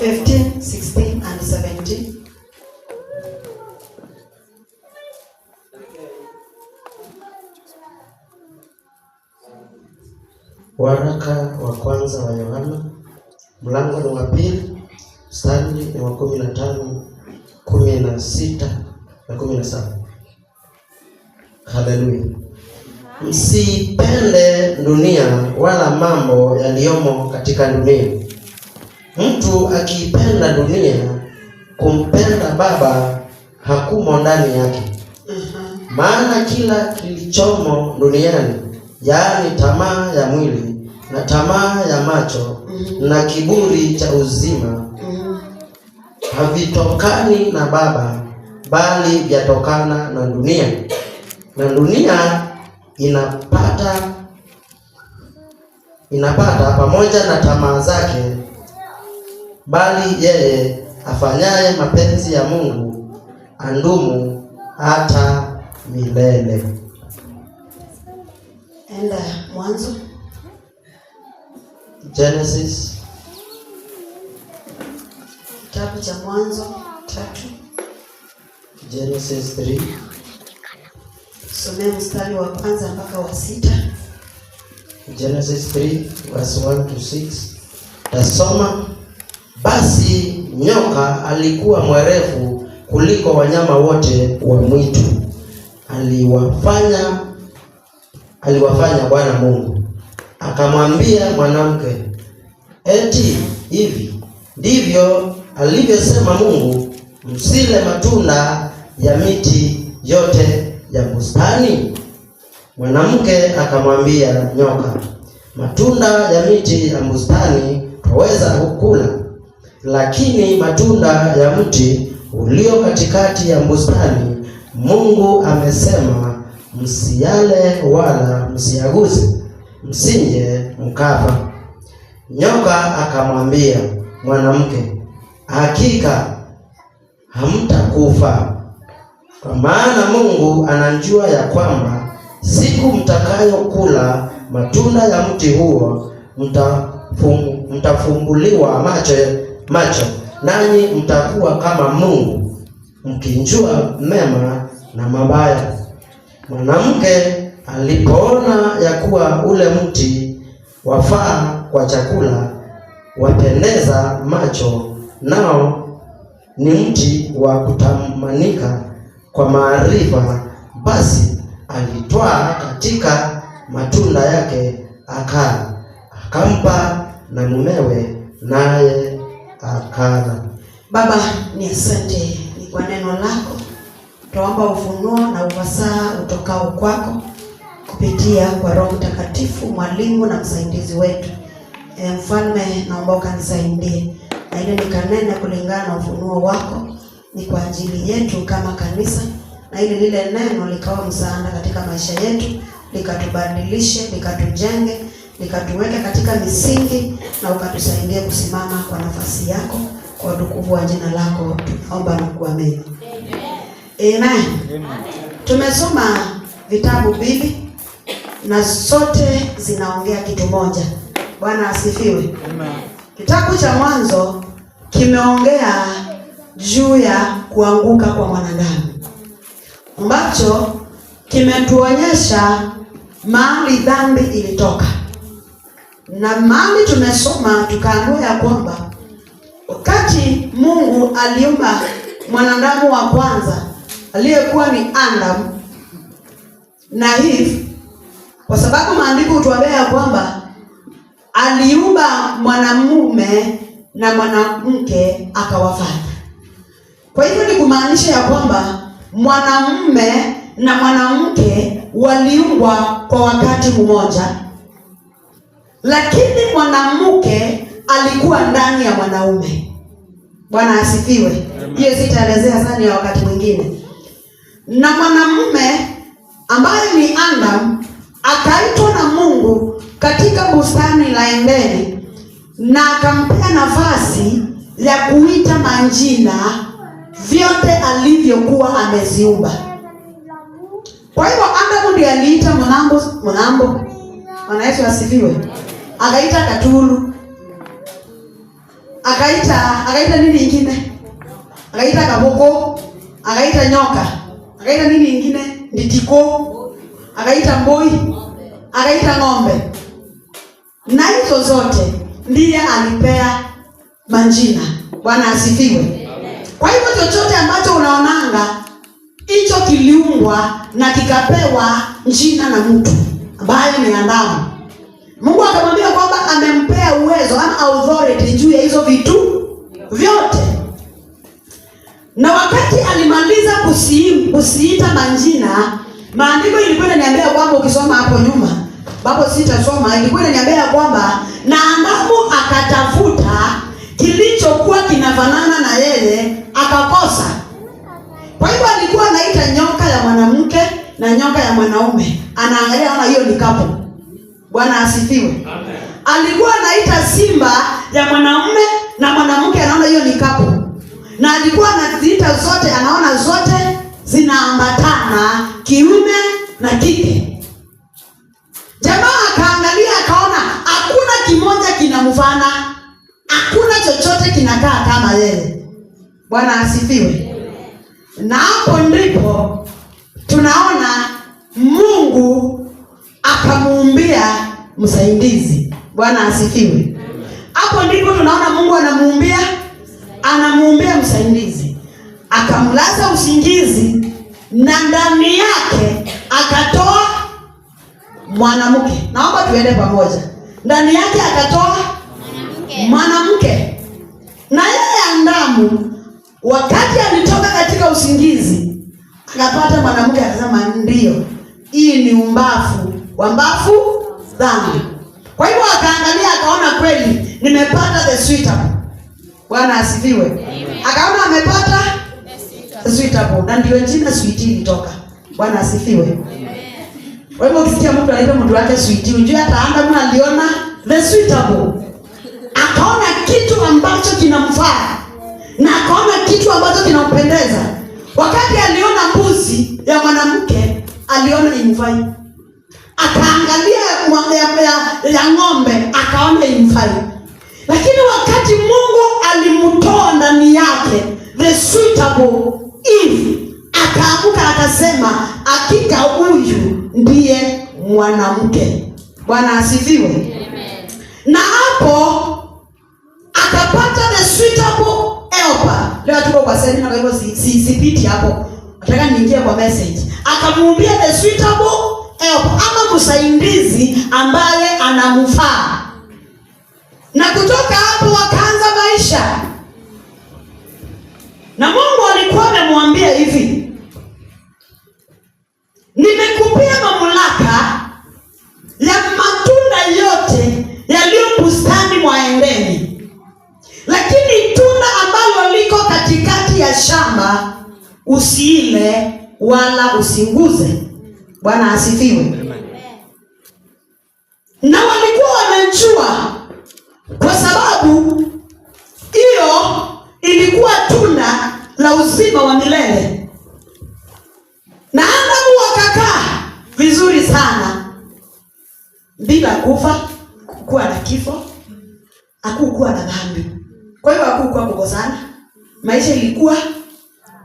15, 16 and 17. Waraka wa kwanza wa Yohana, mlango ni wa 2, mstari ni wa 15, 16 na 17. Haleluya. Msipende dunia wala mambo yaliyomo katika dunia. Mtu akiipenda dunia, kumpenda Baba hakumo ndani yake. Maana kila kilichomo duniani, yaani tamaa ya mwili na tamaa ya macho na kiburi cha uzima, havitokani na Baba, bali vyatokana na dunia. Na dunia inapata pamoja na tamaa zake, bali yeye afanyaye mapenzi ya Mungu andumu hata milele. Enda Mwanzo. Genesis. Kitabu cha Mwanzo 3. Genesis 3. Somea mstari wa kwanza mpaka wa 6. Genesis 3 verse 1 to 6. Tasoma. Basi nyoka alikuwa mwerevu kuliko wanyama wote wa mwitu aliwafanya Bwana Mungu. Akamwambia mwanamke, eti hivi ndivyo alivyosema Mungu, msile matunda ya miti yote ya bustani? Mwanamke akamwambia nyoka, matunda ya miti ya bustani twaweza kukula, lakini matunda ya mti ulio katikati ya bustani Mungu amesema msiyale wala msiyaguse, msije mkafa. Nyoka akamwambia mwanamke, hakika hamtakufa, kwa maana Mungu anajua ya kwamba siku mtakayokula matunda ya mti huo mtafumbuliwa macho, nanyi mtakuwa kama Mungu, mkijua mema na mabaya. Mwanamke alipoona ya kuwa ule mti wafaa kwa chakula, wapendeza macho, nao ni mti wa kutamanika kwa maarifa, basi alitwaa katika matunda yake akampa na mumewe, naye akala. Baba, ni asante ni kwa neno lako. Tuomba ufunuo na ufasaha utokao kwako kupitia kwa Roho Mtakatifu, mwalimu na msaidizi wetu. Mfalme, naomba ukanisaidie na ile nikanene kulingana na ufunuo wako, ni kwa ajili yetu kama kanisa, na ili lile neno likawa msaada katika maisha yetu, likatubadilishe, likatujenge, likatuweke katika misingi, na ukatusaidie kusimama kwa nafasi yako, kwa utukufu wa jina lako tunaomba na kuamini. Amen. Tumesoma vitabu viwili na zote zinaongea kitu moja. Bwana asifiwe. Amen. Kitabu cha Mwanzo kimeongea juu ya kuanguka kwa mwanadamu, ambacho kimetuonyesha mahali dhambi ilitoka. Na mahali tumesoma tukaambiwa ya kwamba wakati Mungu aliumba mwanadamu wa kwanza aliyekuwa ni Adam na Eve, kwa sababu maandiko hutuambia ya kwamba aliumba mwanamume na mwanamke akawafanya. Kwa hivyo ni kumaanisha ya kwamba mwanamume na mwanamke waliumbwa kwa wakati mmoja, lakini mwanamke alikuwa ndani ya mwanaume. Bwana asifiwe. Hiyo sitaelezea sana ya wakati mwingine. Na mwanamume ambaye ni Adam akaitwa na Mungu katika bustani la Edeni, na akampea nafasi ya kuita majina vyote alivyokuwa ameziumba. Kwa hivyo Adam ndiye aliita mwanambo. Bwana Yesu asifiwe. Akaita Katulu, akaita nini ingine? Akaita kaboko, akaita nyoka, akaita nini ingine? Nditiko, akaita mboi, akaita ng'ombe. Na hizo zote ndiye alipea majina. Bwana asifiwe. Kwa hivyo chochote ambacho unaonanga hicho kiliumbwa na kikapewa jina na mtu ambaye ni Adamu. Mungu akamwambia kwamba amempea uwezo ama authority juu ya hizo vitu vyote. Na wakati alimaliza kusiita majina, maandiko ilikuwa inaniambia kwamba ukisoma hapo nyuma, bado sitasoma, ilikuwa inaniambia kwamba na Adamu akatafuta kilichokuwa kinafanana na yeye akakosa. Kwa hivyo alikuwa anaita nyoka ya mwanamke na nyoka ya mwanaume. Anaangalia kama hiyo ni kapo. Bwana asifiwe. Amen. Alikuwa anaita simba ya mwanaume na mwanamke, anaona hiyo ni kapo. Na alikuwa anaziita zote, anaona zote zinaambatana, kiume na kike. Jamaa akaangalia akaona hakuna kimoja kinamfana, hakuna chochote kinakaa kama yeye. Bwana asifiwe. Na hapo ndipo tunaona Mungu akamuumbia msaidizi. Bwana asifiwe. Hapo ndipo tunaona Mungu anamuumbia msaidizi. Akamlaza usingizi na ndani yake akatoa mwanamke. Naomba tuende pamoja. Ndani yake akatoa mwanamke. Na yeye Adamu wakati alitoka katika usingizi akapata mwanamke, akasema ndio, hii ni umbafu wa mbafu zangu. Kwa hivyo akaangalia akaona kweli nimepata the sweeter. Bwana asifiwe. Akaona amepata the sweeter, na ndio jina sweetie ilitoka. Bwana asifiwe. Kwa hivyo ukisikia mtu anaita mtu wake sweetie, unajua hata Adamu aliona the sweeter. Akaona kitu ambacho kinamfaa na akaona kitu ambacho kinampendeza. Wakati aliona mbuzi ya mwanamke, aliona imfai. Akaangalia ya ng'ombe, akaona imfai. Lakini wakati Mungu alimtoa ndani yake the suitable Eve, akaamuka akasema hakika huyu ndiye mwanamke. Bwana asifiwe. Amen. Na hapo akapata the suitable helper. Leo tuko kwa semina, kwa hivyo sipiti hapo. Nataka niingie kwa message. Akamuumbia the suitable helper ama msaidizi ambaye anamfaa. Na kutoka hapo wakaanza maisha. Na Mungu alikuwa amemwambia hivi: nimekupea mamlaka ya matunda yote yaliyo bustani mwa Edeni. Lakini tunda ambalo liko katikati ya shamba usiile wala usinguze. Bwana asifiwe. Na walikuwa wanajua, kwa sababu hiyo ilikuwa tunda la uzima wa milele. Na Adamu wakakaa vizuri sana bila kufa, kuwa na kifo, hakukuwa na dhambi. Kwa hiyo hakukuwa kukosana. Maisha ilikuwa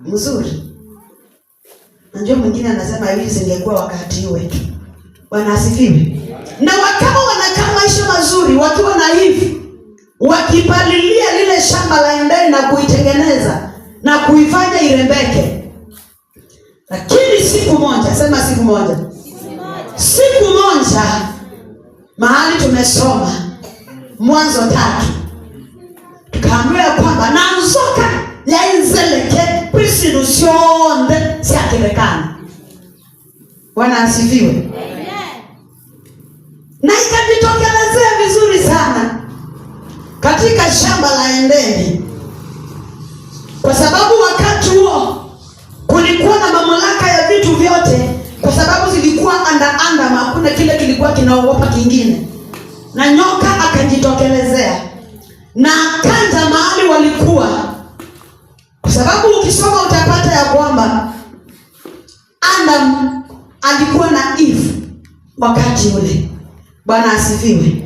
mzuri. Najua mwingine anasema hivi singekuwa wakati wetu. Bwana asifiwe. Na wakawa wanakaa maisha mazuri wakiwa na hivi, wakipalilia lile shamba la Edeni na kuitengeneza na kuifanya irembeke. Lakini siku moja, sema siku moja. Siku moja mahali tumesoma Mwanzo 3. Tukaambiwa kwamba na nzoka yainzeleke prisinu sionde siakirekana. Bwana asifiwe. Amen. Na ikajitokelezea vizuri sana katika shamba la Edeni. Kwa sababu wakati huo kulikuwa na mamlaka ya vitu vyote, kwa sababu zilikuwa anda hakuna kile kilikuwa kinaogopa kingine. Na nyoka akajitokelezea na akanja mahali walikuwa. Kwa sababu ukisoma utapata ya kwamba Adam alikuwa na Eve wakati ule. Bwana asifiwe.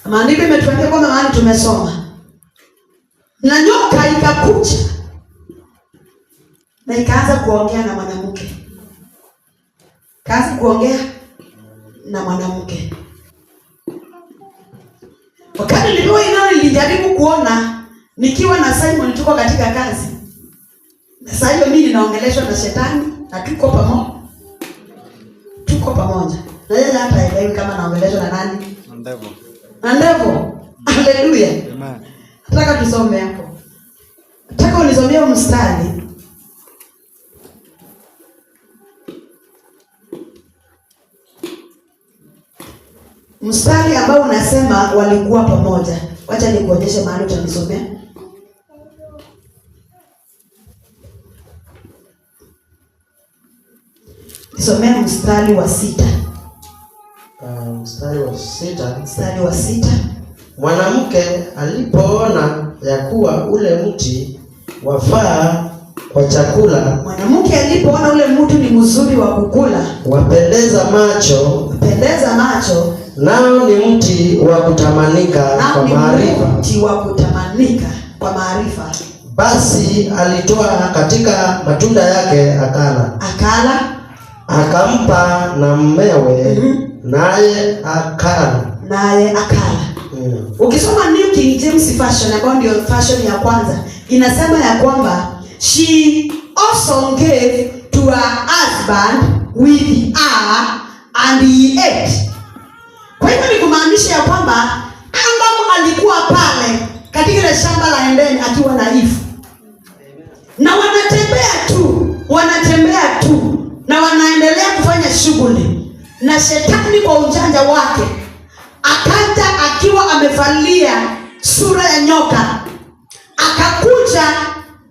Maandiko imetuambia kwamba mahali tumesoma Na nyoka ikakuja na ikaanza kuongea na mwanamke. Kaanza kuongea na mwanamke. Wakati nilijaribu kuona nikiwa na Simon tuko katika kazi. Na sasa hiyo mimi ninaongeleshwa na shetani na tuko pamoja. Tuko pamoja. Na yeye hata haelewi kama naongeleshwa na nani? Ndevo. Na ndevo. Haleluya. Amen. Nataka tusome hapo. Nataka unisomee mstari. Mstari ambao unasema walikuwa pamoja. Wacha nikuonyeshe mahali utanisomea. Nisomea mstari wa 6. Mstari wa 6. Mwanamke alipoona ya kuwa ule mti wafaa kwa chakula, mwanamke alipoona ule mti ni mzuri wa kukula, wapendeza macho, nao ni mti wa kutamanika kwa maarifa. Mti wa kutamanika kwa maarifa. Basi alitoa katika matunda yake akala. Akampa na mmewe, naye akala. Ukisoma New King James Version ambayo ndio version ya kwanza, inasema ya kwamba she also gave to her husband with her and he ate. Kwa hivyo ni kumaanisha ya kwamba Adamu alikuwa pale katika ile shamba la Edeni akiwa na Eve. Na wanatembea tu na wanaendelea kufanya shughuli. Na shetani kwa ujanja wake akaja akiwa amevalia sura ya nyoka. Akakuja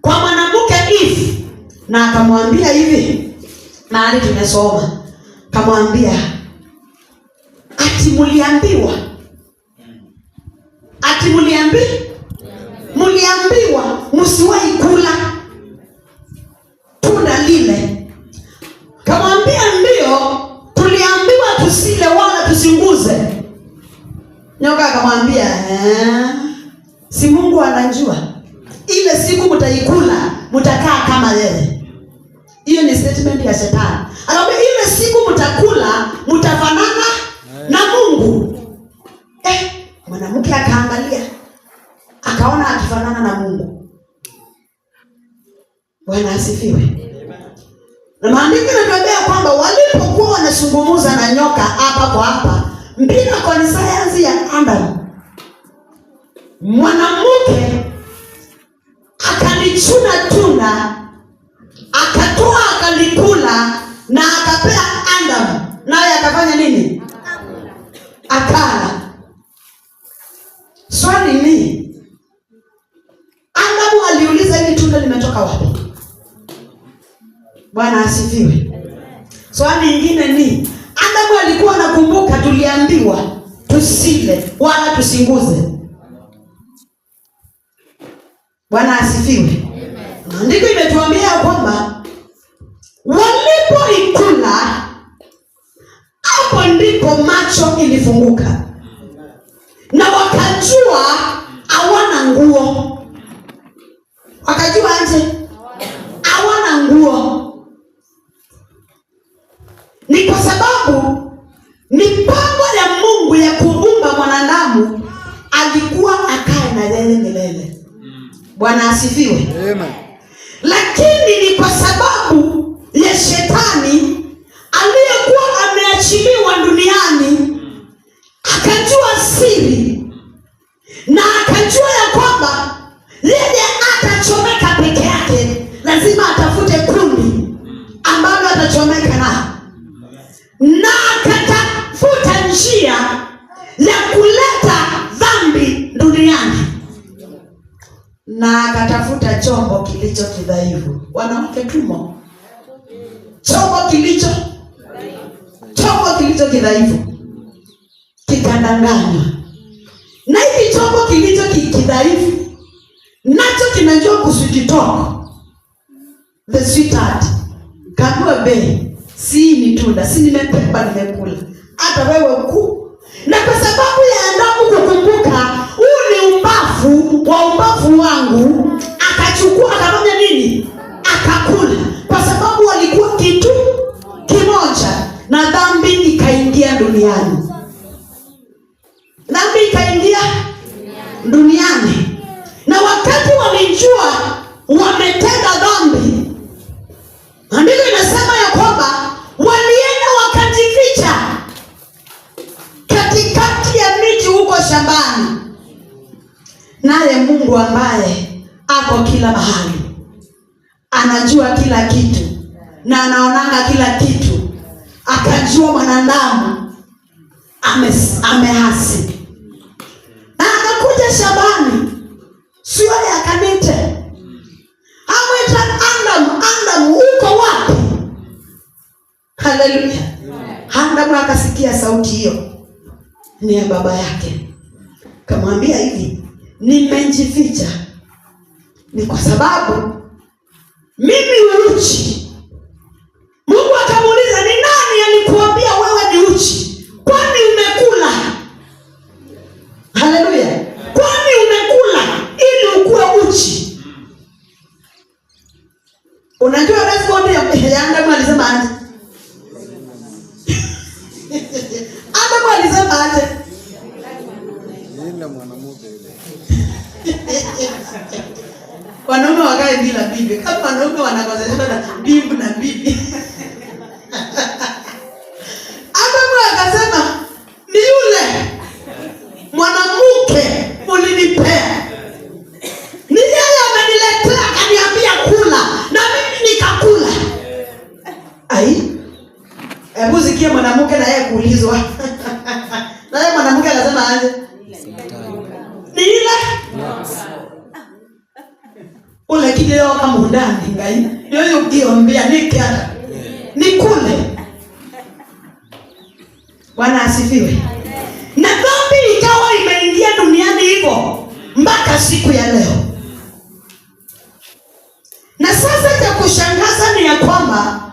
kwa mwanamke Eve na akamwambia hivi, mahali tumesoma, akamwambia ati muliambiwa msiwahi kula tunda lile. Kamwambia ndio, tuliambiwa tusile wala tusinguze. Nyoka akamwambia si Mungu anajua ile siku mtaikula mtakaa kama yeye. Hiyo ni statement ya shetani. Akamwambia ile siku mtakula mtafanana na Mungu. Mwanamke akaangalia akaona akifanana na Mungu. Bwana asifiwe. Na maandiko yanatuambia kwamba walipokuwa wanazungumza na nyoka hapa kwa hapa, mpira kwa sayansi ya Adam, mwanamke akalichuna tunda, akatoa akalikula na akapea Adam, naye akafanya nini? Akala. Swali ni Adamu aliuliza hili tunda limetoka wapi? Bwana asifiwe. Swali lingine ni Adamu alikuwa anakumbuka tuliambiwa tusile wala tusinguze. Bwana asifiwe. Maandiko imetuambia kwamba walipoikula hapo ndipo macho ilifunguka na wakajua hawana nguo. Wakajua aje? Hawana nguo. Ni kwa sababu mipango ya Mungu ya kuumba mwanadamu alikuwa akae na yeye milele. Bwana asifiwe. Amen. Lakini ni kwa sababu ya shetani aliyekuwa ameachiliwa duniani akajua siri na akajua ya kwamba yeye atachomeka peke yake, lazima atafute kundi ambalo atachomeka na akatafuta njia ya kuleta dhambi duniani na akatafuta chombo kilicho kidhaifu. Wanawake tumo, chombo kilicho kidhaifu kikadanganywa, na hiki chombo kilicho kidhaifu nacho kinajua kusujitoko the sweetheart kagua bei, si ni tunda, si nimepepa nimekula, hata wewe ku. Na kwa sababu ya Adamu kukumbuka huu ni umbavu wa umbavu watu wangu, akachukua akafanya nini? Akakula, kwa sababu walikuwa kitu kimoja, na dhambi ikaingia duniani. Dhambi ikaingia duniani, na wakati walijua wametenda dhambi, andiko inasema ya kwamba walienda wakajificha katikati ya miti huko shambani. Naye Mungu ambaye ako kila mahali, anajua kila kitu na anaonanga kila kitu, akajua mwanadamu amehasi, na akakuja shambani, sio yakanite amwita Adamu, uko wapi? Haleluya. Adamu akasikia sauti hiyo, ni ya baba yake. Kamwambia hivi, nimejificha ni kwa sababu mimi uchi. Mungu akamuuliza, ni nani alikuambia wewe ni uchi? Kwani umekula? Haleluya. Kwani umekula ili ukue uchi? Unajua response ya Adamu alisema aje? Adamu alisema aje? Wanaume wakae bila bibi. Kama wanaume wanakosana na bibi na bibi. Adamu akasema, ni yule mwanamke ulinipea, ni yeye ameniletea akaniambia kula, na mimi nikakula. Ai, hebu sikia mwanamke na yeye kuulizwa. Na yeye mwanamke akasema aje? Ni ile ule kileo kama undani ngai yoyo ukiombea nikiata nikule. Bwana asifiwe. Na dhambi ikawa imeingia duniani hivyo mpaka siku ya leo. Na sasa cha kushangaza ni ya kwamba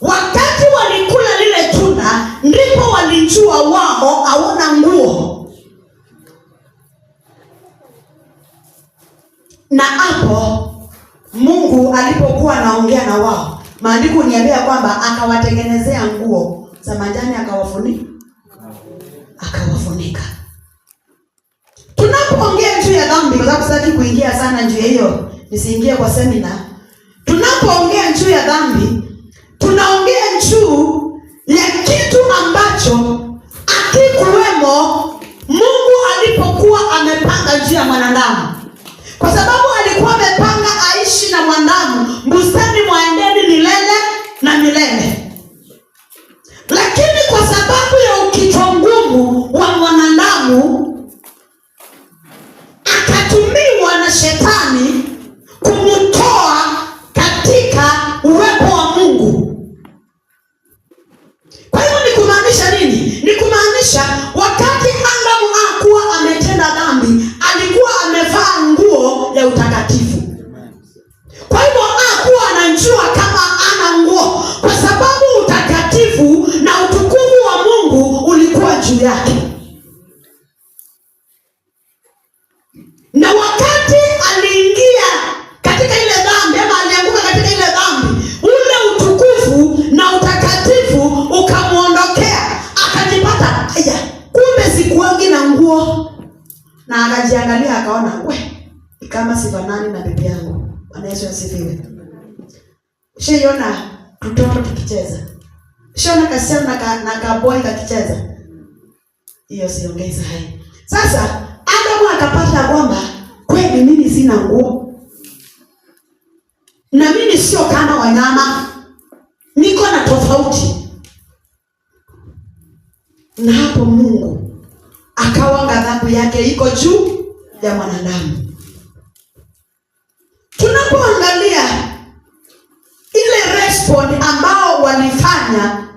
wakati walikula lile tunda, ndipo walijua wao hawana nguo. Na hapo Mungu alipokuwa anaongea na wao, maandiko niambia kwamba akawatengenezea nguo za majani, akawafunika. Tunapoongea juu ya dhambi, kwa sababu sitaki kuingia sana juu hiyo, nisiingie kwa semina. Tunapoongea juu ya dhambi, tunaongea juu ya kitu ambacho akikuwemo Mungu alipokuwa amepanga juu ya mwanadamu. Kwa sababu alikuwa amepanga aishi na mwanadamu bustani mwa Edeni milele na milele. Lakini kwa sababu ya ukichwa ngumu wa mwanadamu, akatumiwa na shetani kumtoa katika uwepo wa Mungu. Kwa hiyo ni kumaanisha nini? Ni kumaanisha wakati Adamu hakuwa ametenda dhambi, alikuwa amevaa nguo ya utakatifu. Kwa hivyo hakuwa anajua kama ana nguo, kwa sababu utakatifu na utukufu wa Mungu ulikuwa juu yake. Na wakati aliingia katika ile dhambi, ama alianguka katika ile dhambi, ule utukufu na utakatifu ukamuondokea, akajipata kumbe sikuangi na nguo. Na akajiangalia akaona, kama sifanani na bibi yangu. Bwana Yesu asifiwe. Sheiona tutoto tukicheza, shona kasichana na kaboi kakicheza, hiyo siongei sahi. Sasa Adamu akapata kwamba kweli mimi sina nguo, na mimi sio kama wanyama, niko na tofauti. Na hapo Mungu akawa ghadhabu yake iko juu ya mwanadamu. Tunapoangalia ile response ambao walifanya,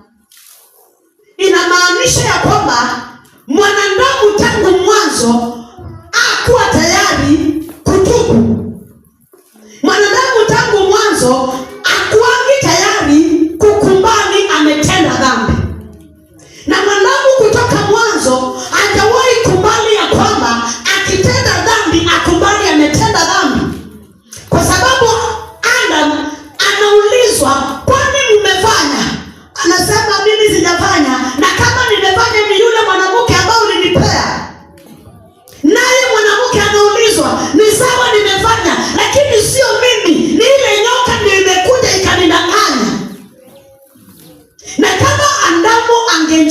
inamaanisha ya kwamba mwanadamu tangu mwanzo hakuwa tayari kutubu. Mwanadamu tangu mwanzo hakuangi tayari kukubali ametenda dhambi. Na mwanadamu kutoka mwanzo hajawahi kubali ya kwamba akitenda dhambi akubali ametenda dhambi.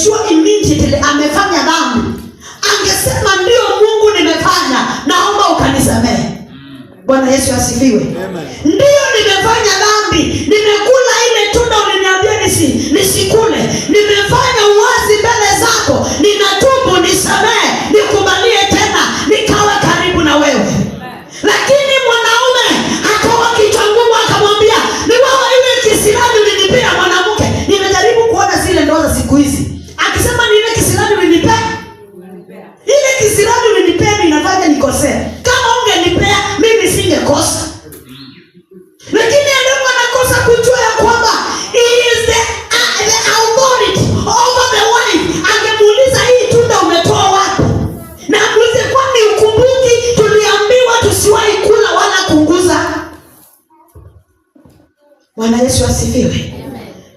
angejua immediately amefanya dhambi, angesema ndio Mungu nimefanya, naomba ukanisamehe. Bwana Yesu asifiwe. Ndio nimefanya dhambi, nimekula ile tunda uliniambia nisikule, nimefanya uasi mbele zako, ninatubu, nisamehe, nikubalie tena nikawa karibu na wewe. Lakini mwanaume akawa kichwa ngumu, akamwambia ni wewe ile kisirani ulinipea mwanamke. Nimejaribu kuona zile ndoa za siku hizi, akisema ni ile kisirani ulinipea, ile kisirani ulinipea inafanya nikosea. Kama ungenipea mimi singekosa. Lakini ndio anakosa kujua ya kwamba he is the authority over the wife. Angemuuliza hii tunda umetoa wapi? Na muulize kwani ukumbuki tuliambiwa tusiwahi kula wala kunguza? Bwana Yesu asifiwe.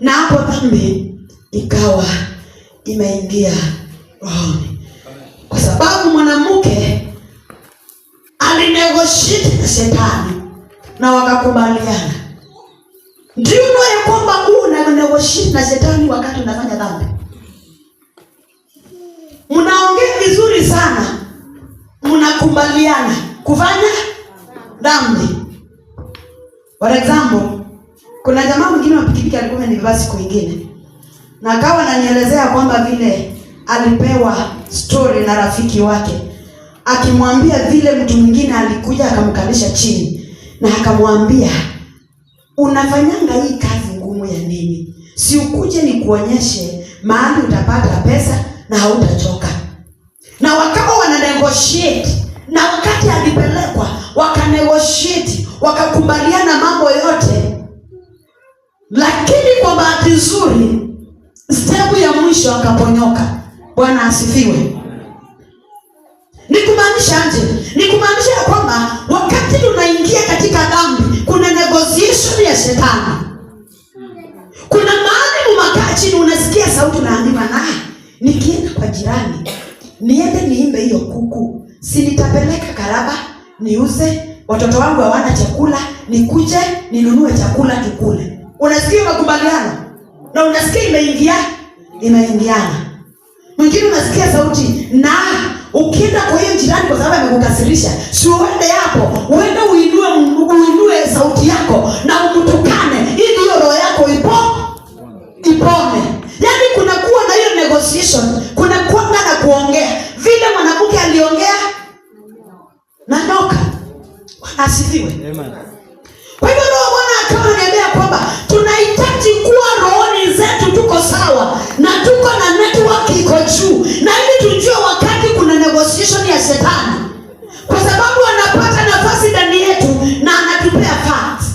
Na hapo dhambi ikawa imeingia rohoni, kwa sababu mwanamke alinegotiate na shetani na wakakubaliana. Ndio ya kwamba una negotiate na shetani wakati unafanya dhambi. Mnaongea vizuri sana, mnakubaliana kufanya dhambi. For example, kuna jamaa mwingine wa pikipiki alikuwa ananibeba siku nyingine, na akawa ananielezea kwamba vile alipewa story na rafiki wake, akimwambia vile mtu mwingine alikuja akamkalisha chini na akamwambia, unafanyanga hii kazi ngumu ya nini? Si ukuje nikuonyeshe mahali utapata pesa na hautachoka. Na wakawa wana negotiate, na wakati alipelekwa waka negotiate, wakakubaliana mambo yote. Lakini kwa bahati nzuri step ya mwisho akaponyoka. Bwana asifiwe. Nikumaanisha aje? Nikumaanisha ya kwamba wakati tunaingia katika dhambi kuna negotiation ya shetani. Kuna mahali umekaa chini unasikia sauti unaambiwa, nikienda kwa jirani niende niimbe hiyo kuku, si nitapeleka Karaba niuze, watoto wangu hawana chakula, nikuje ninunue chakula tukule. Unasikia makubaliano na unasikia imeingiana. Mwingine unasikia sauti, na ukienda kwa hiyo jirani kwa sababu amekukasirisha, si uende hapo, uende uinue sauti yako na umutukane ili hiyo roho yako ipone. Yaani kuna kuwa na hiyo negotiation, kuna kuwa na kuongea. Vile mwanamke aliongea na nyoka. Bwana asifiwe. Amen. Kwa hivyo roho Bwana akawa ananiambia kwamba tunahitaji kuwa rohoni zetu tuko sawa na tuko na network iko juu, na ili tujue wakati kuna negotiation ya shetani, kwa sababu anapata nafasi ndani yetu na anatupea facts.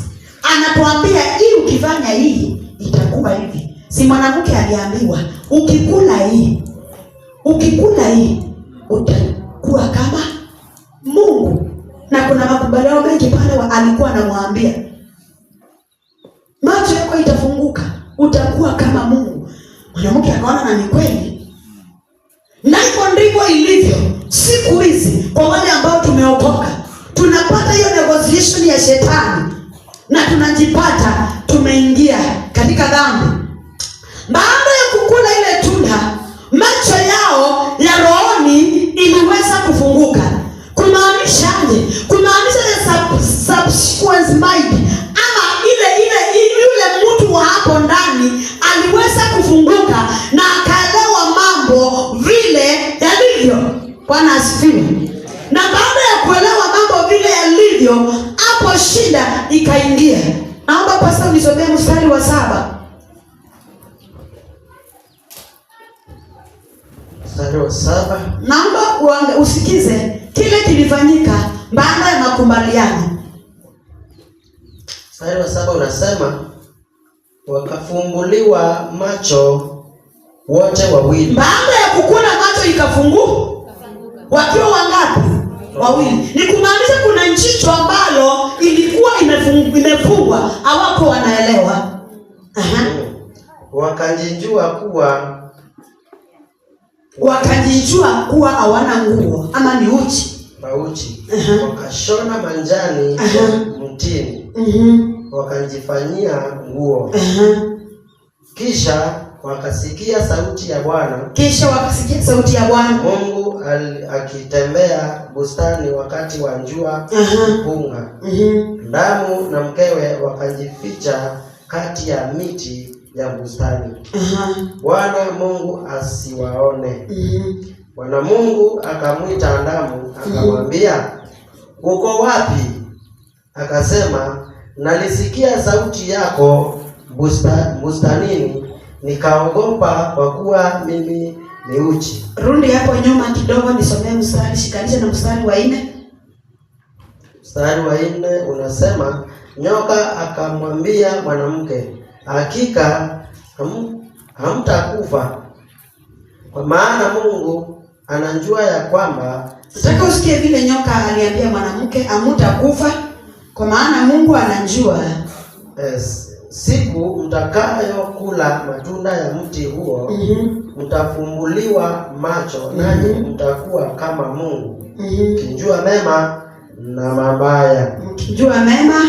Anatuambia hii ukifanya hii itakuwa hivi. Si mwanamke aliambiwa ukikula hii utakuwa kama Mungu. Na kuna makubaliano mengi pale alikuwa anamwambia, macho yako itafunguka, utakuwa kama Mungu. Mwanamke akaona na ni kweli. Na hivyo ndivyo ilivyo siku hizi kwa wale ambao tumeokoka. Tunapata hiyo negotiation ya shetani na tunajipata tumeingia katika dhambi. Baada ya kukula ile tunda, macho yao ya rohoni iliweza kufunguka. Kumaanisha the subsequent mind, ama yule mtu wa hapo ndani aliweza kufunguka na akaelewa mambo vile yalivyo. Bwana asifiwe. Na baada ya kuelewa mambo vile yalivyo, hapo shida ikaingia. Naomba pastor nisomee mstari wa 7. Mstari wa 7. Naomba usikize kile kilifanyika baada ya makubaliano. Mstari wa 7 unasema, wakafumbuliwa macho wote wawili. Baada ya kukula macho ikafunguka. Wakiwa wangapi? Wawili. Ni kumaanisha kuna jicho ambalo ilikuwa imefungwa, hawako wanaelewa. Wakajijua kuwa hawana nguo ama ni uchi. Wakashona manjani mtini. Wakajifanyia nguo. Kisha wakasikia sauti ya Bwana. Kisha wakasikia sauti ya Bwana Mungu akitembea bustani wakati wa jua kupunga. Adamu na mkewe wakajificha kati ya miti ya bustani. Bwana Mungu asiwaone. Bwana Mungu akamwita Adamu akamwambia, uko wapi? Akasema, nalisikia sauti yako bustanini, nikaogopa kwa kuwa mimi ni uchi. Rudi hapo nyuma kidogo nisomee mstari, shikanisha na mstari wa 4. Mstari wa 4 unasema, nyoka akamwambia mwanamke, hakika hamtakufa, kwa maana Mungu anajua ya kwamba. Nataka usikie vile nyoka aliambia mwanamke, hamtakufa kwa maana Mungu anajua. Siku mtakayo kula matunda ya mti huo, mtafumbuliwa macho, nanyi mtakuwa kama Mungu, mkijua mema na mabaya. Mkijua mema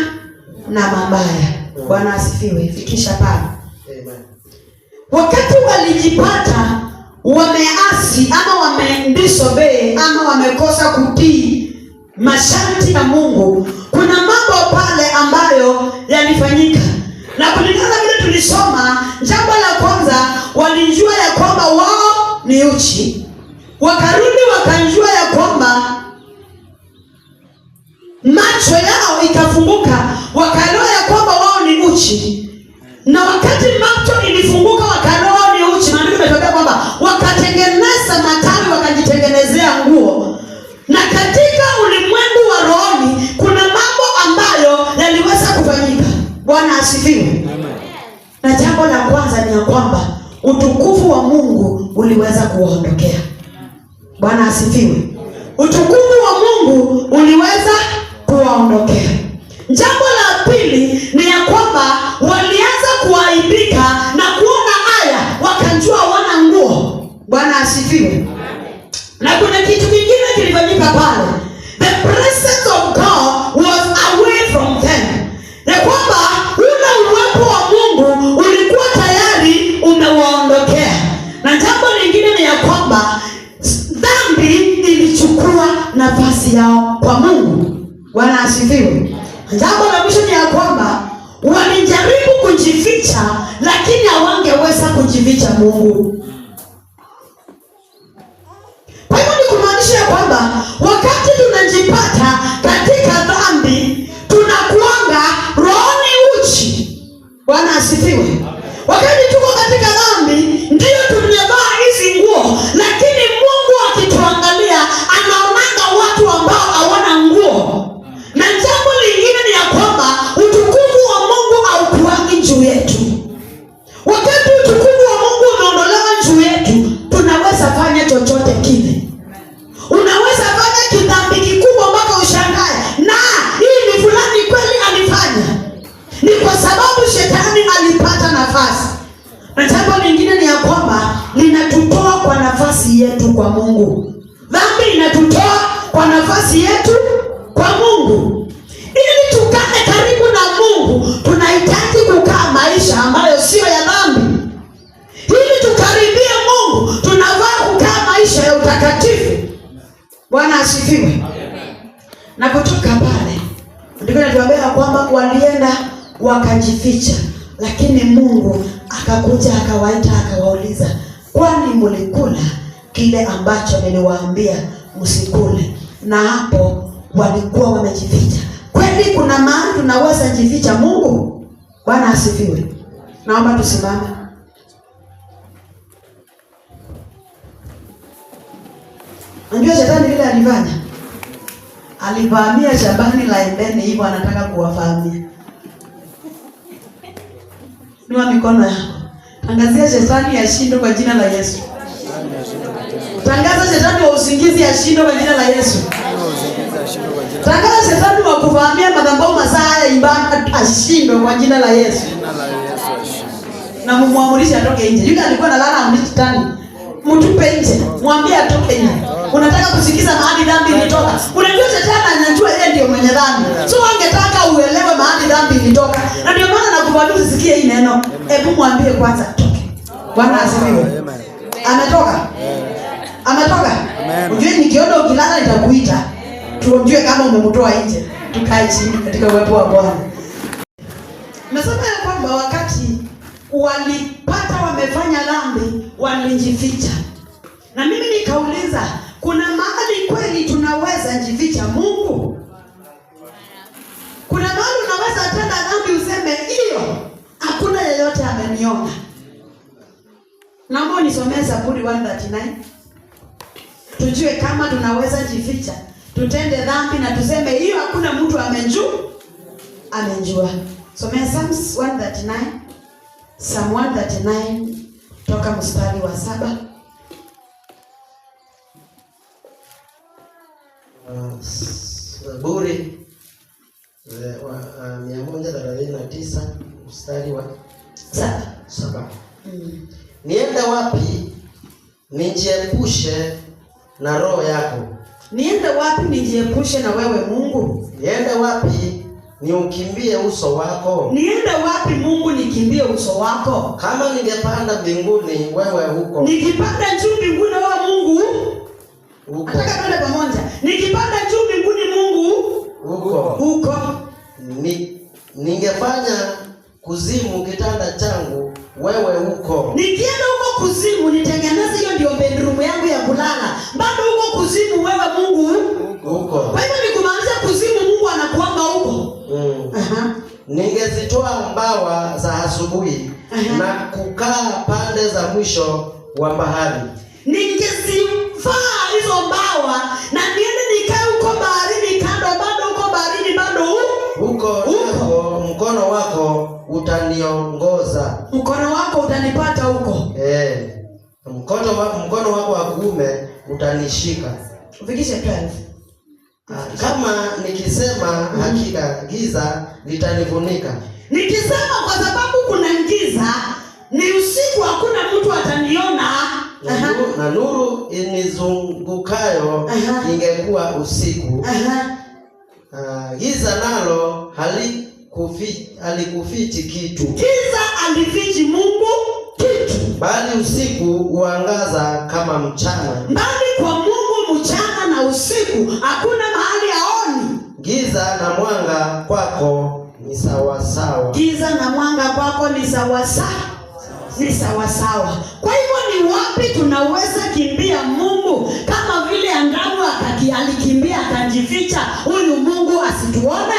na mabaya. Bwana asifiwe. Fikisha pale. Amen. Wakati walijipata wameasi ama wamedisobey ama wamekosa kutii masharti ya Mungu, kuna mambo pale ambayo yalifanyika. Na kulingana vile tulisoma, jambo la kwanza walijua ya kwamba wao ni uchi. Wakarudi wakajua ya kwamba macho yao ikafunguka, wakaelewa ya kwamba wao ni uchi. Na wakati macho ilifunguka wakaelewa wao ni uchi, maana imetokea kwamba wakatengeneza matawi, wakajitengenezea nguo. Na katika ulimwengu wa rohoni kuna mambo ambayo yaliweza kufanyika. Bwana asifiwe. Na jambo la kwanza ni ya kwamba utukufu wa Mungu uliweza kuwaondokea. Bwana asifiwe. Utukufu wa Mungu uliweza kuwaondokea. Jambo la pili ni ya kwamba walianza kuaibika na kuona haya, wakajua wana nguo. Bwana asifiwe. Na kuna kitu kingine kilifanyika pale. The presence of God was away from them. Ya kwamba ule uwepo wa Mungu ulikuwa tayari umewaondokea. Na jambo lingine ni ya kwamba dhambi ilichukua nafasi yao kwa Mungu. Bwana asifiwe. Jambo la mwisho ni ya kwamba walijaribu kujificha, lakini hawangeweza kujificha Mungu. Kwa hivyo ni kumaanisha ya kwamba wakati tunajipata katika dhambi, tunakuanga rohoni uchi. Bwana asifiwe. Wakati tuko katika dhambi, ndio tumevaa hizi nguo, lakini Mungu akituangalia anaonanga watu ambao hawana nguo. Na jambo lingine ni ya kwamba utukufu wa Mungu haukuangi juu yetu. Wakati utukufu wa Mungu umeondolewa juu yetu, tunaweza fanya chochote kile. Unaweza fanya kidhambi kikubwa mpaka ushangae, na hii ni fulani kweli alifanya. Ni kwa sababu shetani alipata nafasi. Na jambo lingine ni ya kwamba linatutoa kwa nafasi yetu kwa Mungu. Dhambi inatutoa kwa nafasi yetu kwa Mungu. Ili tukae karibu na Mungu, tunahitaji kukaa maisha ambayo sio ya dhambi. Ili tukaribie Mungu, tunafaa kukaa maisha ya utakatifu. Bwana asifiwe. Na kutoka pale ndiko natuambia kwamba walienda wakajificha, lakini Mungu akakuja akawaita akawauliza, kwani mlikula kile ambacho niliwaambia msikule? Na hapo walikuwa wamejificha. Kweli kuna mahali tunaweza jificha Mungu? Bwana asifiwe. Naomba tusimame. Unajua shetani vile alifanya? Alivamia shambani la Edeni, hivyo anataka kuwafahamia. Inua mikono yako. Tangazia shetani ashindwe kwa jina la Yesu. Tangaza shetani wa usingizi ashindwe kwa jina la Yesu. Tangaza shetani wa kuvamia madhabahu masaa ya ibada ashindwe kwa jina la Yesu. Na mumuamurisha atoke nje. Yule alikuwa analala amrisha shetani, mtupe nje, mwambie atoke nje. Unataka kusikiza mahali dhambi ilitoka? Unajua shetani anajua yeye ndio mwenye dhambi. So wangetaka uelewe mahali dhambi ilitoka. Na ndio maana nakuambia usisikie hii neno. Hebu mwambie kwanza atoke. Bwana asifiwe. Ametoka? Ametoka? Unajua nikiona ukilala nitakuita. Tuonjue kama umemtoa nje. Tukae chini katika uwepo wa Bwana. Nasema ya kwamba wakati walipata wamefanya dhambi, walijificha. Na mimi nikauliza, kuna mahali kweli tunaweza jificha Mungu? Kuna mahali unaweza tenda dhambi useme hiyo hakuna yeyote ameniona? Naomba nisomee Zaburi 139. Tujue kama tunaweza jificha. Tutende dhambi na tuseme hiyo hakuna mtu amenjua. Somea Psalms 139. Psalm 139 toka mstari wa 7. Zaburi 139 mstari wa 7. Niende wapi nijiepushe na roho yako? Niende wapi nijiepushe na wewe Mungu? Niende wapi niukimbie uso wako? Niende wapi Mungu nikimbie uso wako? Kama ningepanda mbinguni, wewe huko. Nikipanda juu mbinguni, wewe Mungu huko. Nataka twende pamoja. Nikipanda juu mbinguni, Mungu huko. Ningefanya kuzimu kitanda changu, wewe huko. Nikienda huko kuzimu nitengeneze hiyo ndio bedroom yangu ya kulala, bado huko kuzimu wewe Mungu huko. Kwa hivyo nikumaanisha kuzimu Mungu anakuanga huko. Ningezitoa mbawa za asubuhi na kukaa pande za mwisho wa bahari. Ningezivaa hizo mbawa na niende nikae huko baharini kando, bado huko baharini bado huko. Mkono wako utaniongoza. Mkono wako utanipata huko. Mkono wako wa kuume utanishika. Ufikishe 12. Kama nikisema hakika giza litanifunika. Nikisema kwa sababu kuna giza, ni usiku hakuna mtu ataniona. Na nuru inizungukayo ingekuwa usiku. Giza nalo halikufichi kitu. Giza alifichi Mungu kitu. Bali usiku huangaza kama mchana. Bali kwa Mungu mchana na usiku hakuna mahali haoni. Giza na mwanga kwako ni sawa sawa. Giza na mwanga kwako ni sawa sawa. Ni sawa sawa. Kwa hivyo ni wapi tunaweza kimbia Mungu? Kama vile Adamu alikimbia akajificha, huyu Mungu asituone?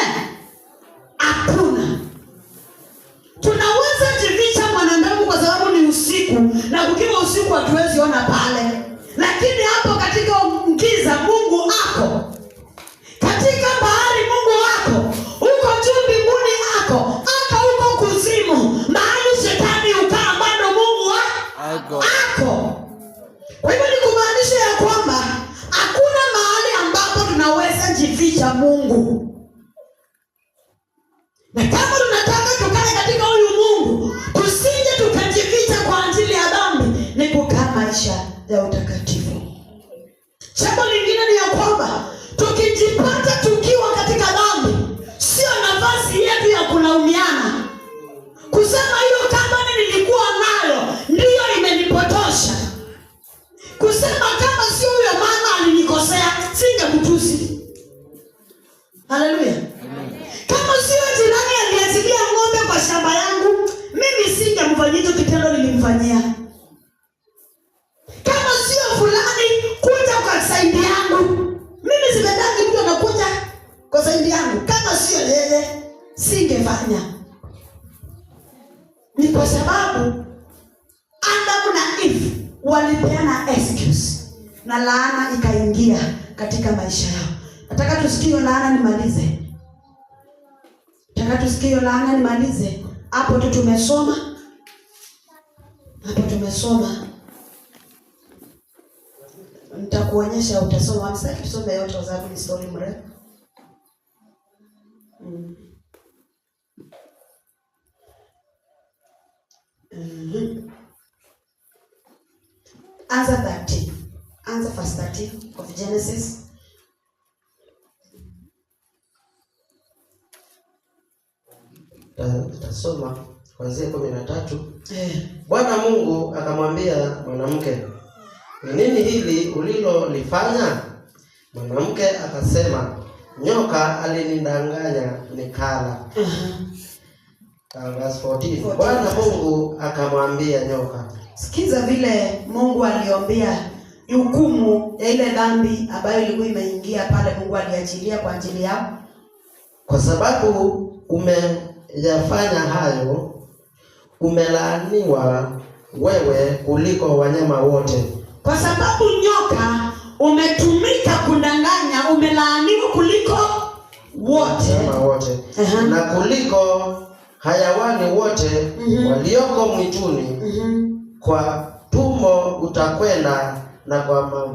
Hakuna. Tunaweza jificha mwanadamu kwa sababu ni usiku, na kukiwa usiku hatuwezi ona pale. Lakini hapo katika giza Mungu ako. Katika bahari Mungu ako. Huko juu mbinguni ako. Hata huko kuzimu, mahali shetani ukaa, bado Mungu ako. Kwa hivyo ni kumaanisha ya kwamba hakuna mahali ambapo tunaweza jificha Mungu. Na kama tunataka tukae katika huyu Mungu, tusije tukajificha kwa ajili ya dhambi, ni kukaa maisha ya utakatifu. Jambo lingine ni ya kwamba tukijipata tukiwa katika dhambi, sio nafasi yetu ya kulaumiana. Kusema hiyo kama nilikuwa nayo ndiyo imenipotosha. Kusema kama sio huyo mama alinikosea, singemtusi. Haleluya. Kama sio jirani aliachilia ng'ombe kwa shamba yangu, mimi singemfanyia hicho kitendo nilimfanyia. Kama sio fulani kuja kwa saidi yangu, mimi sipendangi mtu anakuja kwa saidi yangu. Kama sio yeye, singefanya. Ni kwa sababu Adamu na Eve walipeana excuse na laana ikaingia katika maisha yao. Nataka tusikie laana nimalize. Hapo tu tumesoma. Nitakuonyesha, utasoma. Msaki tusome yote kwa sababu ni story mrefu. Anza verse 13 of Genesis. Tutasoma kuanzia 13. Bwana Mungu akamwambia mwanamke, ni nini hili ulilolifanya? Mwanamke akasema, nyoka alinidanganya nikala. Verse 14. Bwana Mungu akamwambia nyoka. Sikiza vile Mungu aliombea hukumu ya ile dhambi ambayo ilikuwa imeingia pale. Mungu aliachilia kwa ajili yao. Kwa sababu umeyafanya hayo, umelaaniwa wewe kuliko wanyama wote. Kwa sababu nyoka umetumika kudanganya, umelaaniwa kuliko wote. Wanyama wote. Na kuliko hayawani wote walioko mwituni. Kwa tumbo utakwenda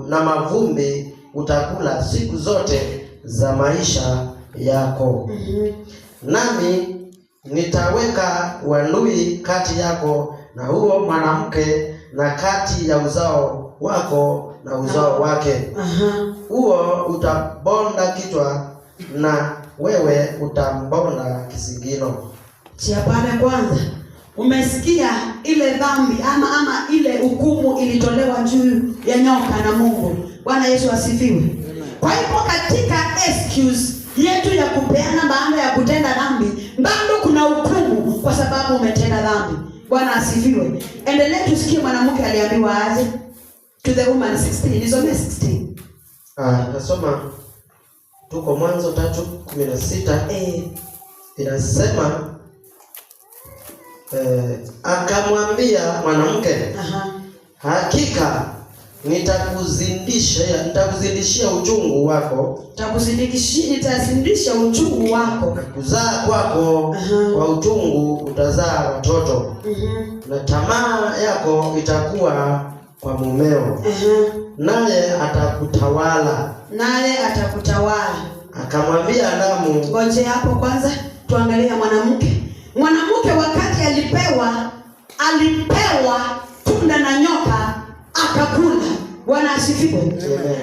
na mavumbi utakula siku zote za maisha yako. Nami nitaweka uadui kati yako na huo mwanamke, na kati ya uzao wako na uzao wake. Huo utabonda kichwa na wewe utambonda kisigino. Pale kwanza umesikia ile dhambi ama ile hukumu ilitolewa juu ya nyoka na Mungu. Bwana Yesu asifiwe. Kwa hivyo katika excuse yetu ya kupeana baada ya kutenda dhambi, bado kuna hukumu kwa sababu umetenda dhambi. Bwana asifiwe. Endelea tusikie mwanamke aliambiwa aje. To the woman 16. Nisome 16. Nasoma tuko Mwanzo 3:16. Inasema akamwambia mwanamke, hakika nitakuzidishia uchungu wako. Nitazidisha uchungu wako. Kuzaa kwako kwa uchungu utazaa watoto. Na tamaa yako itakuwa kwa mumeo. Naye atakutawala. Akamwambia Adamu. Ngoje hapo kwanza tuangalie mwanamke. Mwanamke wakati alipewa tunda na nyoka akakula. Bwana asifiwe.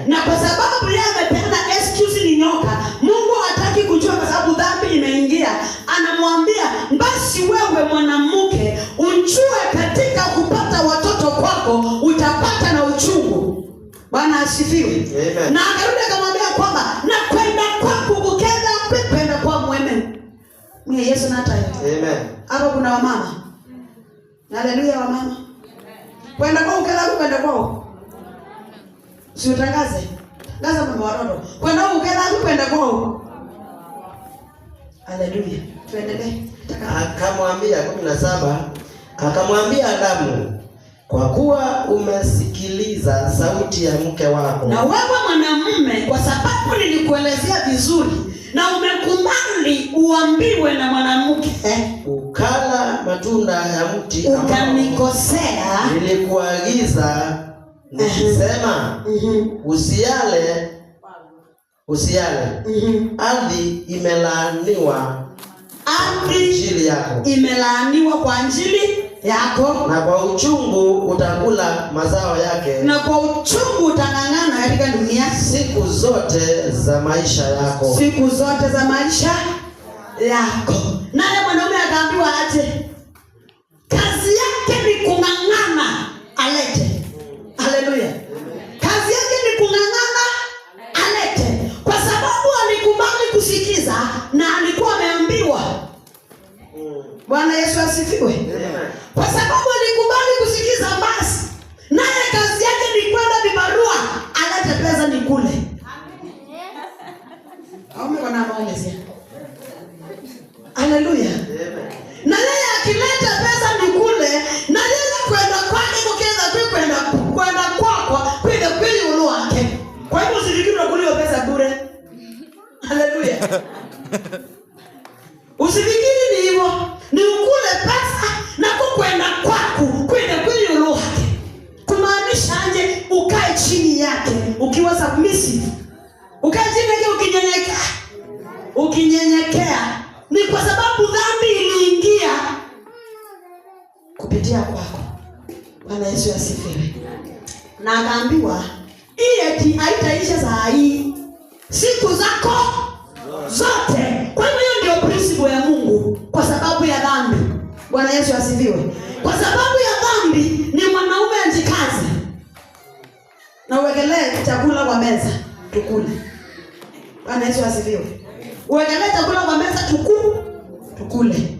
Na kwa sababu yeye amepeana excuse ni nyoka, Mungu hataki kujua kwa sababu dhambi imeingia. Anamwambia basi wewe mwanamke unjue katika kupata watoto kwako utapata na uchungu. Bwana asifiwe. Na akarudi akamwambia kwamba na kwenda kwako ukenda kwenda kwa mweme. Mimi Yesu nata. Hapo kuna wamama. Haleluya wamama. Kwenda kwao kwenda kwao. Si utangaze. Gaza mama watoto. Kwenda kwao. Haleluya. Tuendelee. Akamwambia 17. Akamwambia Adamu, kwa kuwa umesikiliza sauti ya mke wako. Na wewe mwanamume, kwa sababu nilikuelezea vizuri na umekubali uambiwe na mwanamke, ukala matunda ya mti ukanikosea. Nilikuagiza nikisema usiale. Ardhi imelaaniwa kwa ajili yako. Na kwa uchungu utakula mazao yake. Na kwa uchungu utang'ang'ana katika dunia siku zote za maisha yako. Naye mwanaume akaambiwa aje. Kazi yake ni kung'ang'ana alete. Haleluya. Kazi yake ni kung'ang'ana alete. Kwa sababu alikubali kusikiza na alikuwa ameambiwa. Bwana Yesu asifiwe. Kwa sababu alikubali kusikiza basi. Naye kazi yake ni kwenda vibarua alete pesa nikule. Haleluya. Na yeye akileta pesa nikule, na yeye kwenda kwake kwenda kwako kwenda kweli ulo wake. Kwa hivyo usifikiri unakuliwa pesa bure. Haleluya. Usifikiri ni hivyo. Ni ukule pesa na kukwenda kwako kwenda kweli ulo wake. Kumaanisha aje ukae chini yake ukiwa submissive. Ukae chini yake ukinyenyekea. Ni kwa sababu dhambi iliingia kupitia kwako. Bwana Yesu asifiwe. Na akaambiwa hii eti haitaisha saa hii, siku zako zote. Kwa hiyo ndio principle ya Mungu kwa sababu ya dhambi. Bwana Yesu asifiwe. Kwa sababu ya dhambi ni mwanaume ajikaze na uwekelee chakula kwa meza tukule. Bwana Yesu asifiwe. Uwekelee chakula kwa meza tukule.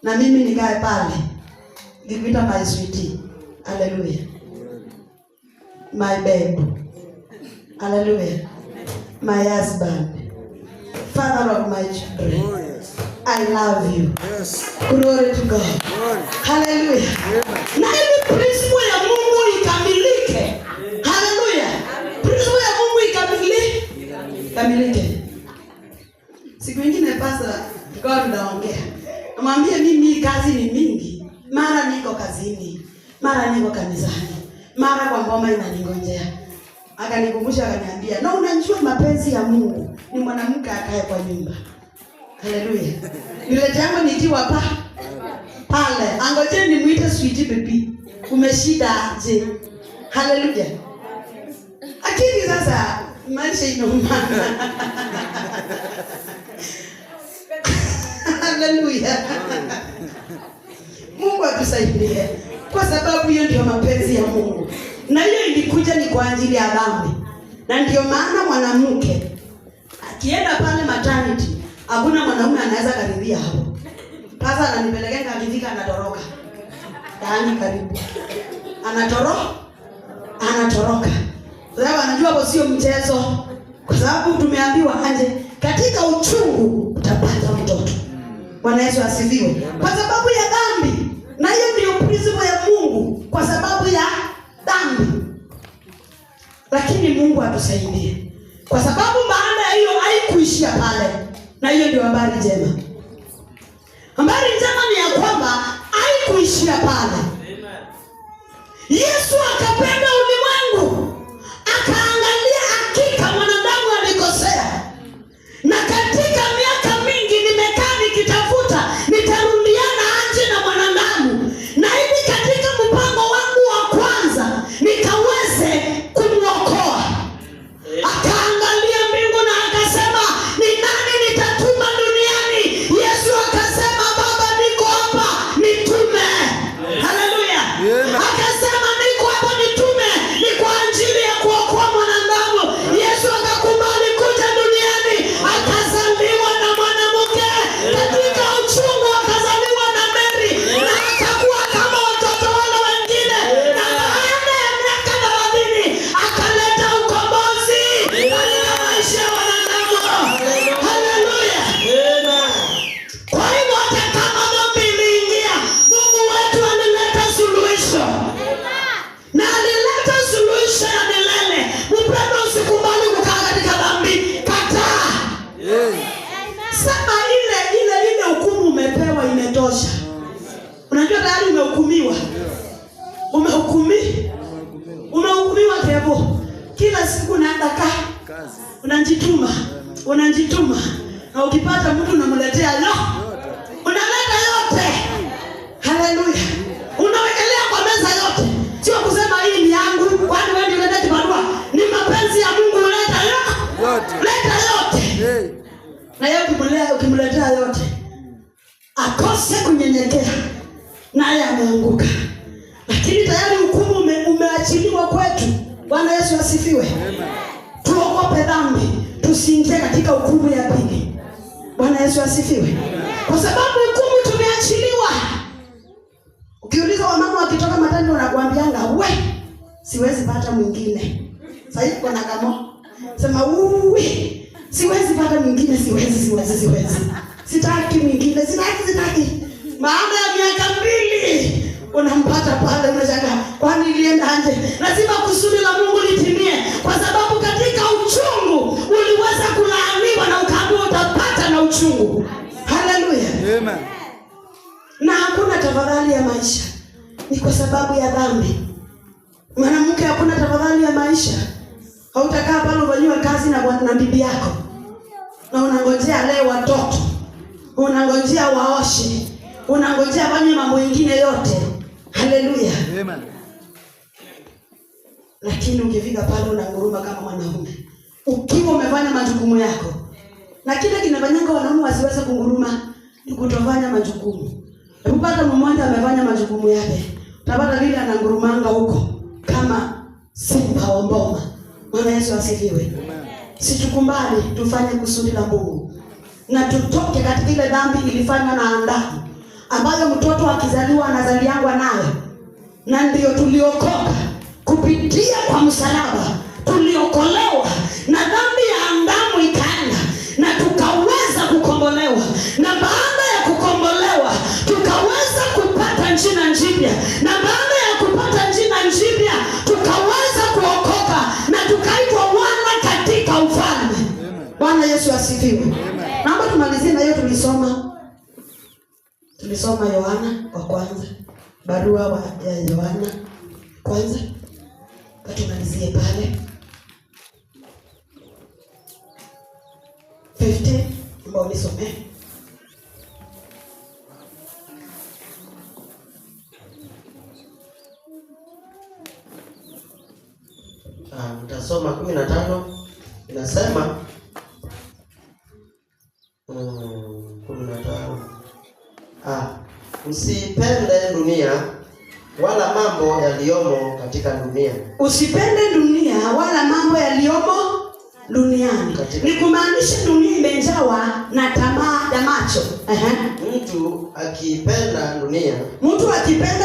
Na mimi nikae pale. Nikipita my sweetie. Hallelujah. My babe. Hallelujah. My husband. Father of my children. Oh, yes. I love you. Yes. Glory to God. Glory. Hallelujah. Na ili principle ya Mungu ikamilike. Hallelujah. Principle ya Mungu ikamilike. Siku nyingine pasa tukawa tunaongea. Namwambia mimi kazi ni mingi. Mara niko kazini, mara niko kanisani, mara kwa ngoma inaningonjea. Akanikumbusha akaniambia, "Na unajua mapenzi ya Mungu ni mwanamke akae kwa nyumba." Haleluya. Yule jambo nikiwa pale, angoje nimuite sweetie baby. Umeshida aje? Haleluya. Akili sasa maisha inauma. Haleluya. Mungu atusaidie. Kwa sababu hiyo ndio mapenzi ya Mungu. Na hiyo ilikuja ni kwa ajili ya dhambi. Na ndio maana mwanamke akienda pale maternity, hakuna mwanaume anaweza karibia hapo. Sasa ananipelekea akifika anatoroka. Yaani karibu. Anatoroka. Sasa anajua hapo sio mchezo. Kwa sababu tumeambiwa anje katika uchungu utapata mtoto. Bwana Yesu asifiwe. Kwa sababu ya dhambi. Na hiyo ndio principle ya Mungu kwa sababu ya dhambi. Lakini Mungu atusaidie. Kwa sababu baada ya hiyo haikuishia pale. Na hiyo ndio habari njema. Habari njema ni ya kwamba haikuishia pale. Yesu akapenda ulimwengu. Akaangalia hakika mwanadamu alikosea. Na katika miaka mingi nimekaa nikitafuta nitarudiana aje na mwanadamu. Na hivi katika mpango wangu wa kwanza nikaweze kumwokoa. Akaangalia mbingu na akasema, "Ni nani nitatuma duniani?" Yesu akasema, "Baba niko hapa, nitume." Haleluya. Akasema, "Niko hapa, nitume." Ni kwa ajili ya kuokoa mwanadamu. Yesu akakubali kuja duniani, akazaliwa na mwanamke. Katika uchungu akazaliwa na Mary, na akakuwa kama watoto wale wengine. Na baada ya miaka 30 akaleta ukombozi katika maisha ya wanadamu. Haleluya. Kwa hivyo hata kama dhambi iliingia, Mungu wetu alileta suluhisho. Na alileta suluhisho ya milele. Mpendwa, usikubali kukaa katika dhambi. Kataa. Sema ile hukumu umepewa imetosha. Unajua tayari umehukumiwa. Umehukumiwa kevo. Kila siku unaenda kazi. Unajituma. Na ukipata mtu unamletea unaleta yote. Haleluya. Unawekelea kwa meza yote. Sio kusema hii ni yangu, kwani wewe ndio unaleta kibarua. Ni mapenzi ya Mungu, unaleta yote. Leta yote. Na yeye ukimletea yote, akose kunyenyekea, naye ameanguka. Lakini tayari hukumu umeachiliwa kwetu. Bwana Yesu asifiwe. Tuogope dhambi, tusiingie katika hukumu ya pili. Bwana Yesu asifiwe. Kwa sababu hukumu tumeachiliwa. Ukiuliza wamama wakitoka matani wanakuambianga, "We, siwezi pata mwingine." Sasa hivi kuna kamo. Sema, "Uwe, siwezi pata mwingine, siwezi. Sitaki mwingine, sitaki." Baada ya miaka 2 unampata pale, unashangaa, "Kwani ilienda aje?" Lazima kusudi la Mungu litimie, kwa sababu katika uchungu uliweza kulaaniwa na ukaambiwa utapata na uchungu. Haleluya. Amen. Na hakuna tafadhali ya maisha. Ni kwa sababu ya dhambi. Mwanamke, hakuna tafadhali ya maisha. Hautakaa pale ufanywe kazi na bibi yako. Na unangojea leo watoto. Unangojea waoshe. Unangojea fanye mambo mengine yote. Haleluya. Amen. Lakini ukifika pale unanguruma kama mwanaume. Ukiwa umefanya majukumu yako. Na kile kinafanyanga wanaume wasiweze kunguruma ni kutofanya majukumu. Upata mmoja amefanya majukumu yake, utapata vile anangurumanga huko kama simba wa mboma. Bwana Yesu asifiwe. Situkubali tufanye kusudi la Mungu na tutoke katika ile dhambi ilifanywa na Adamu, ambayo mtoto akizaliwa anazaliangwa nayo, na ndio tuliokoka kupitia kwa msalaba. Tuliokolewa na dhambi ya Adamu ikaenda, na tukaweza kukombolewa, na baada ya kukombolewa tukaweza kupata jina jipya, na baada ya kupata jina jipya tukaweza kuokoka na tukaitwa wana katika ufalme. Bwana Yesu asifiwe. Naomba tumalizie na hiyo tulisoma Yohana wa kwanza, barua ya Yohana kwanza, katumalizie pale 15 ambao nisome. Nitasoma 15. Inasema 15. Msipende dunia wala mambo yaliyomo katika dunia. Usipende dunia wala mambo yaliyomo duniani. Ni kumaanisha dunia imejawa na tamaa ya macho. Mtu akipenda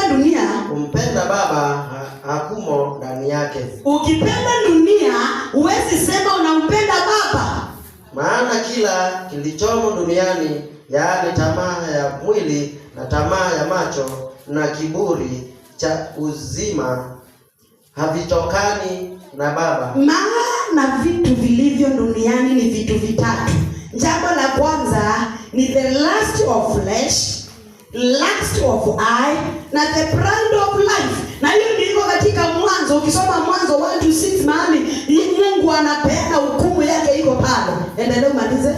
dunia, kumpenda Baba hakumo ndani yake. Ukipenda dunia huwezi sema unampenda Baba. Maana kila kilichomo duniani, yaani tamaa ya mwili na tamaa ya macho na kiburi cha uzima, havitokani na Baba. Maana vitu vilivyo duniani ni vitu vitatu. Jambo la kwanza ni the lust of flesh, lust of eye, na the pride of life. Na hiyo ndivyo katika Mwanzo. Ukisoma Mwanzo 1-6 mahali Mungu anapeana hukumu yake iko pale. Endelea umalize.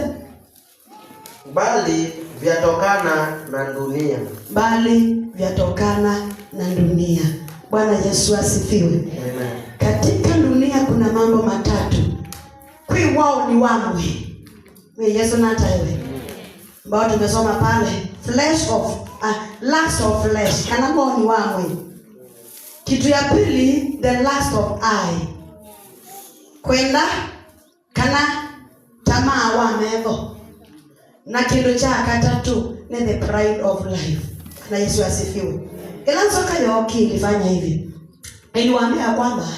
Bali vyatokana na dunia. Bwana Yesu asifiwe. Amen. Katika dunia kuna mambo matatu. Kui wao ni wamwe. Yesu natawe. Mbao tumesoma pale lust of flesh. Kana wao ni wamwe. Kitu ya pili, the lust of eye. Kwenda kana tamaa wa mevo. Na kitu cha katatu ni the pride of life. Na Yesu asifiwe. Ila soka yoki ilifanya hivi. Iliwaambia kwamba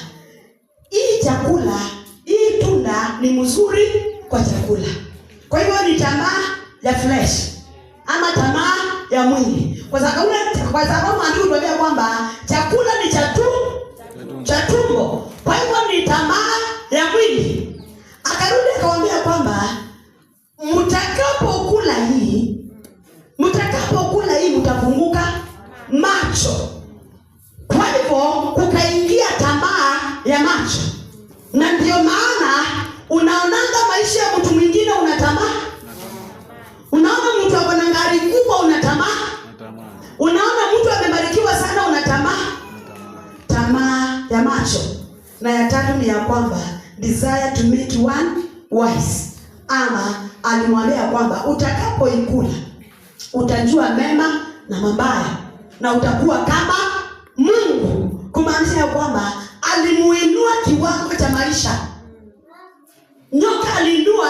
hii chakula, hii tunda ni mzuri kwa chakula. Kwa hivyo ni tamaa ya flesh ama tamaa ya mwili. Kwa sababu andiko tuambia kwamba chakula ni cha tumbo. Kwa hivyo ni tamaa ya mwili. Akarudi akawaambia kwamba mtakapokula hii mtafunguka macho. Kwa hivyo kukaingia tamaa ya macho. Na ndio maana unaonanga maisha ya mtu mwingine unatamaa. Unaona mtu ako na gari kubwa unatamaa. Unaona mtu amebarikiwa sana unatamaa. Tamaa ya macho. Na ya tatu ni ya kwamba desire to make one wise. Ama alimwambia kwamba utakapoikula utajua mema na mabaya na utakuwa kama Mungu. Kumaanisha kwamba alimuinua kiwango cha maisha. Nyoka aliinua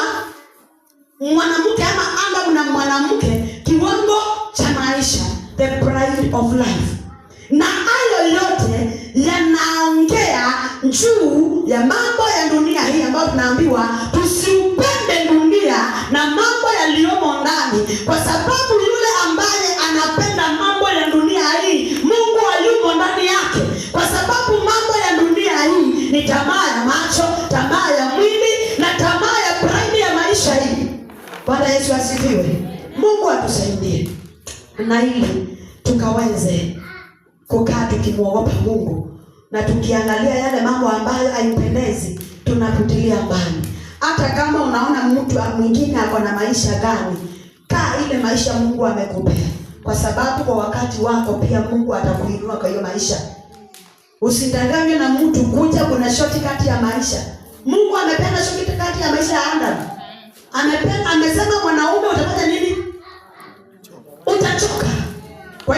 mwanamke ama Adamu na mwanamke kiwango cha maisha, the pride of life. Na hayo yote yanaongea juu ya mambo ya dunia hii ambayo tunaambiwa tusiupende dunia na mambo yaliyomo ndani, kwa sababu yule ambaye anapenda mambo ya dunia hii Mungu hayumo ndani yake. Kwa sababu mambo ya dunia hii ni tamaa ya macho, tamaa ya mwili na tamaa ya pride ya maisha hii. Bwana Yesu asifiwe. Mungu atusaidie na ili tukaweze kukaa tukimwogopa Mungu na tukiangalia yale mambo ambayo haipendezi tunaputilia mbali. Hata kama unaona mtu mwingine ako na maisha gani, kaa ile maisha Mungu amekupea, kwa sababu kwa wakati wako pia Mungu atakuinua kwa hiyo maisha. Usidanganywe na mtu kuja kuna shortcut ya maisha. Mungu amependa shortcut ya maisha ya Adam. Amesema mwanaume utafanya nini? Utachoka. Kwa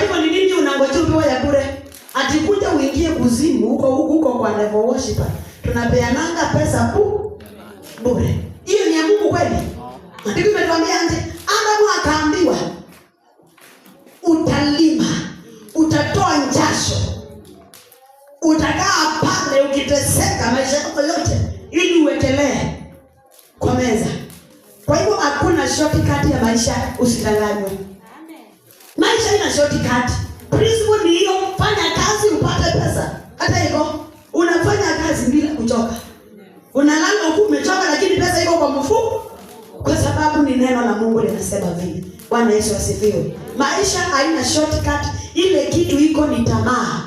kuzimu huko kwa level worshiper. Tunapeananga pesa bure. Hiyo ni ya Mungu kweli? Ndivyo imetuambia anje. Adamu akaambiwa utalima, utatoa njasho, utakaa pale ukiteseka maisha yako yote ili uwekelee kwa meza. Kwa hivyo hakuna shortcut ya maisha, usidanganywe. Maisha ina shortcut. Principle ni hiyo, fanya kazi upate pesa. Hata hivyo unafanya kazi bila kuchoka. Unalala huku umechoka lakini pesa iko kwa mfuko, kwa sababu ni neno la Mungu linasema vile. Bwana Yesu asifiwe. Maisha haina shortcut. Ile kitu iko ni tamaa.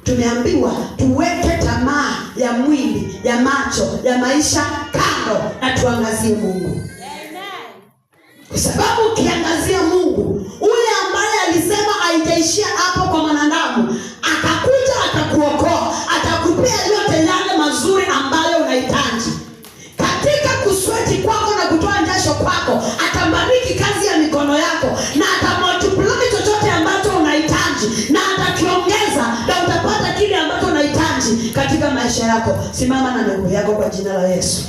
Tumeambiwa tuweke tamaa ya mwili, ya macho, ya maisha kando na tuangazie Mungu. Kwa sababu ukiangazia Mungu, ule ambaye alisema haitaishia hapo kwa mwanadamu, akakuja akakuokoa, atakupea yote yale mazuri ambayo unahitaji. Katika kusweti kwako na kutoa jasho kwako, atabariki kazi ya mikono yako na atamultiply chochote ambacho unahitaji na atakiongeza na utapata kile ambacho unahitaji katika maisha yako. Simama na miguu yako kwa jina la Yesu.